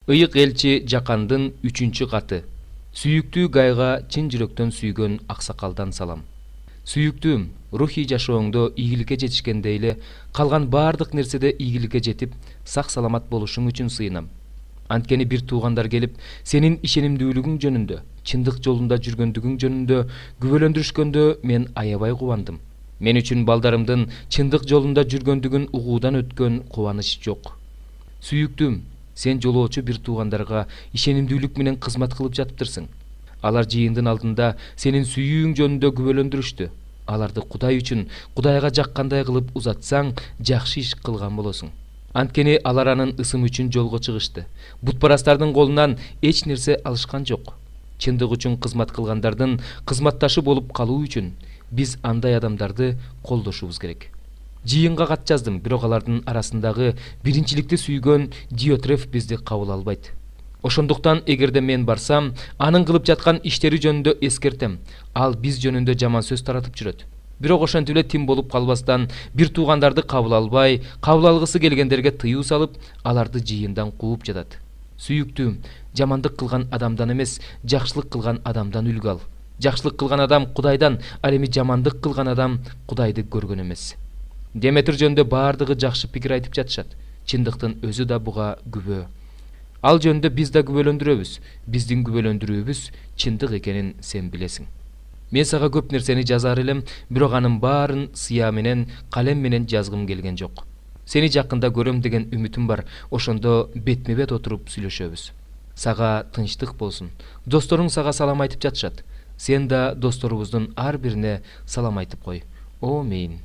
Ыйык элчи Жакандын 3-чү каты. Сүйүктүү Гайга чын жүрөктөн сүйгөн аксакалдан салам. Сүйүктүүм, рухий жашооңдо ийгиликке жетишкенде эле калган баардык нерседе ийгиликке жетип, сак саламат болушуң үчүн сыйынам. Анткени бир туугандар келип, сенин ишенимдүүлүгүң жөнүндө, чындык жолунда жүргөндүгүң жөнүндө күбөлөндүрүшкөндө мен аябай кубандым. Мен үчүн балдарымдын чындык жолунда жүргөндүгүн угуудан өткөн кубаныч жок. Сүйүктүүм, сен жолоочу бир туугандарга ишенимдүүлүк менен кызмат кылып жатыптырсың. Алар жыйындын алдында сенин сүйүүң жөнүндө күбөлөндүрүштү. Аларды Кудай үчүн, Кудайга жаккандай кылып узатсаң, жакшы иш кылган болосуң. Анткени алар анын ысымы үчүн жолго чыгышты. Бутпарастардын колунан эч нерсе алышкан жок. Чындык үчүн кызмат кылгандардын кызматташы болуп калуу үчүн биз андай адамдарды колдошубуз керек. Жыйынга кат жаздым, бирок алардын арасындагы биринчиликти сүйгөн Диотреф бизди кабыл албайт. Ошондуктан эгерде мен барсам, анын кылып жаткан иштери жөнүндө эскертем. Ал биз жөнүндө жаман сөз таратып жүрөт. Бирок ошентип эле тим болуп калбастан, бир туугандарды кабыл албай, кабыл алгысы келгендерге тыюу салып, аларды жыйындан кууп жатат. Сүйүктүүм, жамандык кылган адамдан эмес, жакшылык кылган адамдан үлгү ал. Жакшылык кылган адам Кудайдан, ал эми жамандык кылган адам Кудайды көргөн эмес. Деметр жөнүндө баардыгы жакшы пикир айтып жатышат. Чындыктын өзү да буга күбө. Ал жөнүндө биз да күбөлөндүрөбүз. Биздин күбөлөндүрүүбүз чындык экенин сен билесиң. Мен сага көп нерсени жазар элем, бирок анын баарын сыя менен, калем менен жазгым келген жок. Сени жакында көрөм деген үмүтүм бар. Ошондо бетме-бет отуруп сүйлөшөбүз. Сага тынчтык болсун. Досторуң сага салам айтып жатышат. Сен да досторубуздун ар бирине салам айтып кой. Амин.